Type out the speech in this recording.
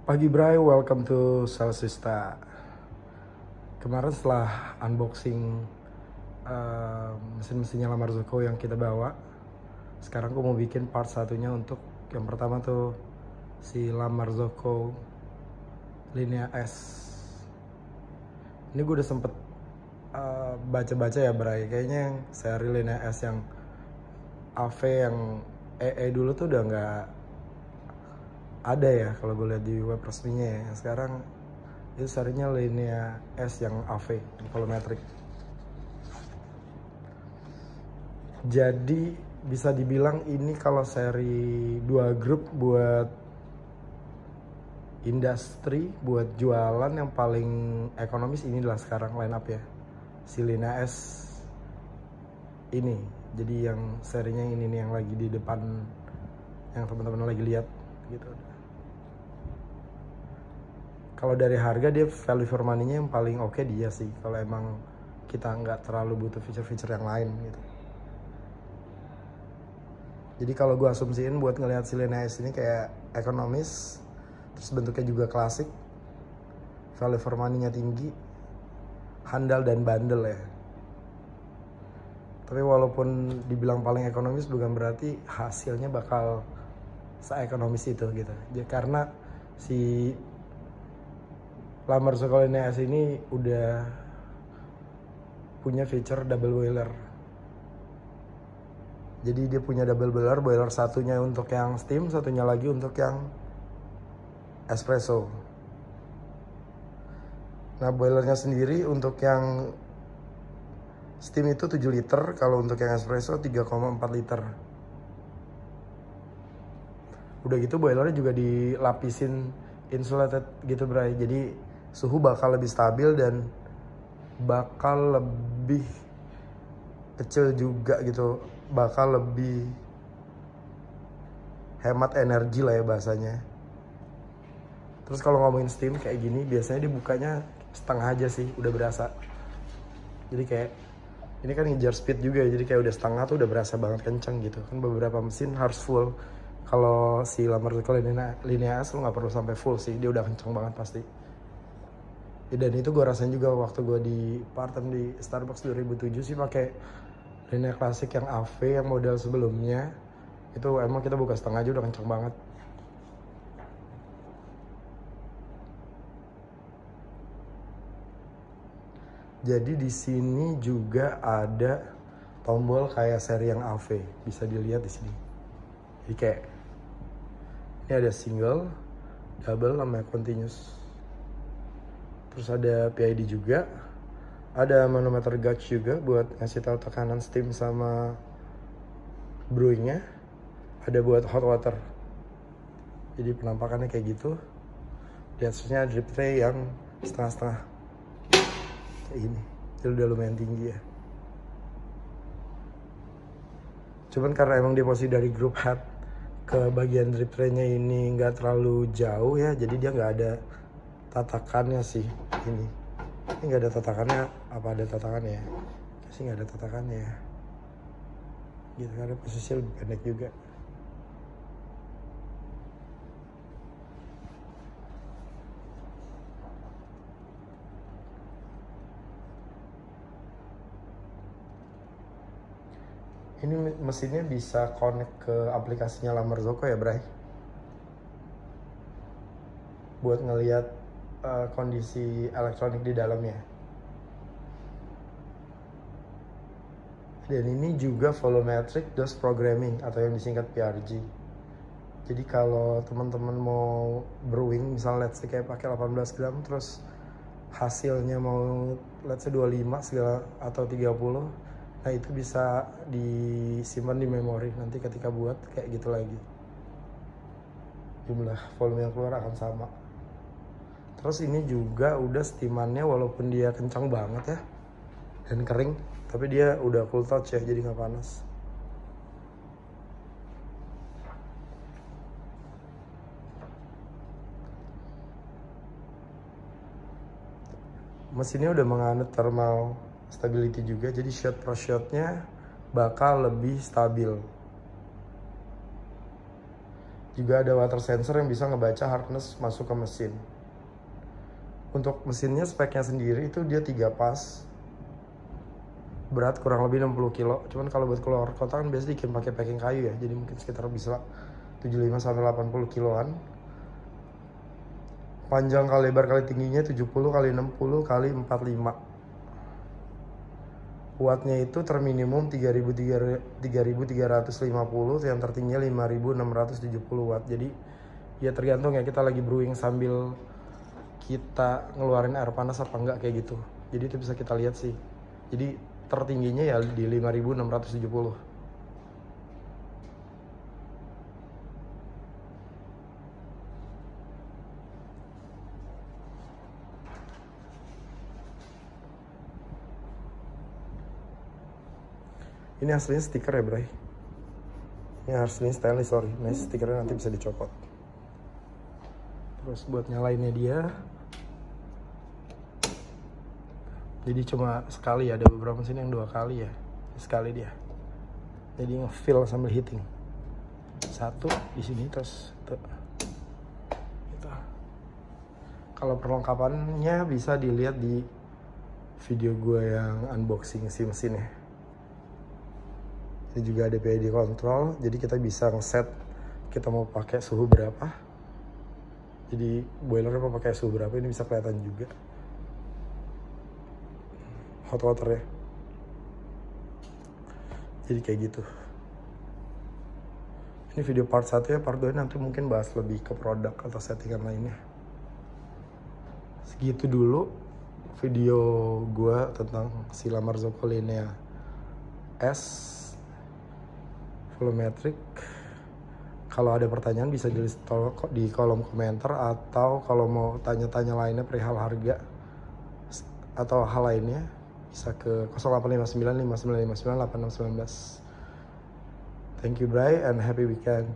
Pagi Bray, welcome to Salsista. Kemarin setelah unboxing mesin-mesinnya Lamar Zoko yang kita bawa, sekarang aku mau bikin part satunya untuk yang pertama tuh si Lamar Zoko Linea S. Ini gue udah sempet baca-baca ya Bray, kayaknya yang seri Linea S yang AV yang EE dulu tuh udah nggak ada ya kalau gue lihat di web resminya ya. Sekarang itu serinya Linea S yang AV, volumetric. Jadi bisa dibilang ini kalau seri 2 grup buat industri, buat jualan yang paling ekonomis, ini adalah sekarang line up ya, si Linea S ini. Jadi yang serinya ini nih yang lagi di depan, yang teman-teman lagi lihat gitu. Kalau dari harga dia value for money-nya yang paling oke dia sih, kalau emang kita nggak terlalu butuh feature-feature yang lain gitu. Jadi kalau gue asumsiin buat ngelihat si Linea S ini kayak ekonomis, terus bentuknya juga klasik, value for money-nya tinggi, handal dan bandel ya. Tapi walaupun dibilang paling ekonomis bukan berarti hasilnya bakal se-ekonomis itu gitu. Jadi karena si Lamar Zoko Linea S ini udah punya feature double boiler. Jadi dia punya double boiler satunya untuk yang steam, satunya lagi untuk yang espresso. Nah boilernya sendiri untuk yang steam itu 7 liter, kalau untuk yang espresso 3,4 liter. Udah gitu boilernya juga dilapisin insulated gitu Bray, jadi suhu bakal lebih stabil dan bakal lebih kecil juga gitu, bakal lebih hemat energi lah ya bahasanya. Terus kalau ngomongin steam kayak gini biasanya dibukanya setengah aja sih udah berasa. Jadi kayak ini kan ngejar speed juga ya, jadi kayak udah setengah tuh udah berasa banget kenceng gitu. Kan beberapa mesin harus full. Kalau si Lamar Zoko Linea S lu nggak perlu sampai full sih, dia udah kenceng banget pasti. Dan itu gue rasain juga waktu gue di part-time di Starbucks 2007 sih pakai Linea klasik yang AV yang model sebelumnya. Itu emang kita buka setengah aja udah kenceng banget. Jadi di sini juga ada tombol kayak seri yang AV, bisa dilihat di sini. Jadi kayak ini ada single, double, sama continuous. Terus ada PID juga, ada manometer gauge juga buat ngasih tahu tekanan steam sama brewingnya. Ada buat hot water. Jadi penampakannya kayak gitu. Di atasnya drip tray yang setengah-setengah kayak gini. Jadi udah lumayan tinggi ya. Cuman karena emang dia posisi dari group head ke bagian drip tray-nya ini nggak terlalu jauh ya, jadi dia nggak ada tatakannya sih ini. Ini nggak ada tatakannya, apa ada tatakannya ya? Sih nggak ada tatakannya ya. Gitu karena posisi lebih pendek juga. Ini mesinnya bisa connect ke aplikasinya Lamar Zoko ya Bray, buat ngelihat kondisi elektronik di dalamnya. Dan ini juga volumetric dose programming atau yang disingkat PRG. Jadi kalau teman-teman mau brewing, misalnya let's say kayak pakai 18 gram terus hasilnya mau let's say 25 segala atau 30, nah itu bisa disimpan di memori, nanti ketika buat kayak gitu lagi jumlah volume yang keluar akan sama. Terus ini juga udah steamannya walaupun dia kencang banget ya dan kering, tapi dia udah cool touch ya, jadi nggak panas. Mesinnya udah menganut thermal stability juga, jadi shot per shotnya bakal lebih stabil. Juga ada water sensor yang bisa ngebaca hardness masuk ke mesin. Untuk mesinnya speknya sendiri itu dia 3 pas. Berat kurang lebih 60 kilo. Cuman kalau buat keluar kota kan biasanya bikin pakai packing kayu ya. Jadi mungkin sekitar bisa 75 sampai 80 kiloan. Panjang kali lebar kali tingginya 70 kali 60 kali 45. Wattnya itu terminimum 3350, yang tertingginya 5670 watt. Jadi ya tergantung ya, kita lagi brewing sambil kita ngeluarin air panas apa enggak kayak gitu. Jadi itu bisa kita lihat sih. Jadi tertingginya ya di 5670. Ini aslinya stiker ya bro. Ini aslinya stainless, sorry. Nah stikernya nanti bisa dicopot. Terus buat nyalainnya dia, jadi cuma sekali ya, ada beberapa mesin yang 2 kali ya. Sekali dia. Jadi nge-fill sambil heating. 1 di sini, terus tuh. Gitu. Kalau perlengkapannya bisa dilihat di video gue yang unboxing si mesinnya. Ini juga ada PID control, jadi kita bisa ngeset kita mau pakai suhu berapa. Jadi boilernya mau pakai suhu berapa ini bisa kelihatan juga. Hot water ya. Jadi kayak gitu. Ini video part 1 ya, part 2 nanti mungkin bahas lebih ke produk atau settingan lainnya. Segitu dulu video gue tentang si La Marzoccolinea S volumetric. Kalau ada pertanyaan bisa di kolom komentar, atau kalau mau tanya-tanya lainnya perihal harga atau hal lainnya bisa ke 0859 5959 8619. Thank you Bray and happy weekend.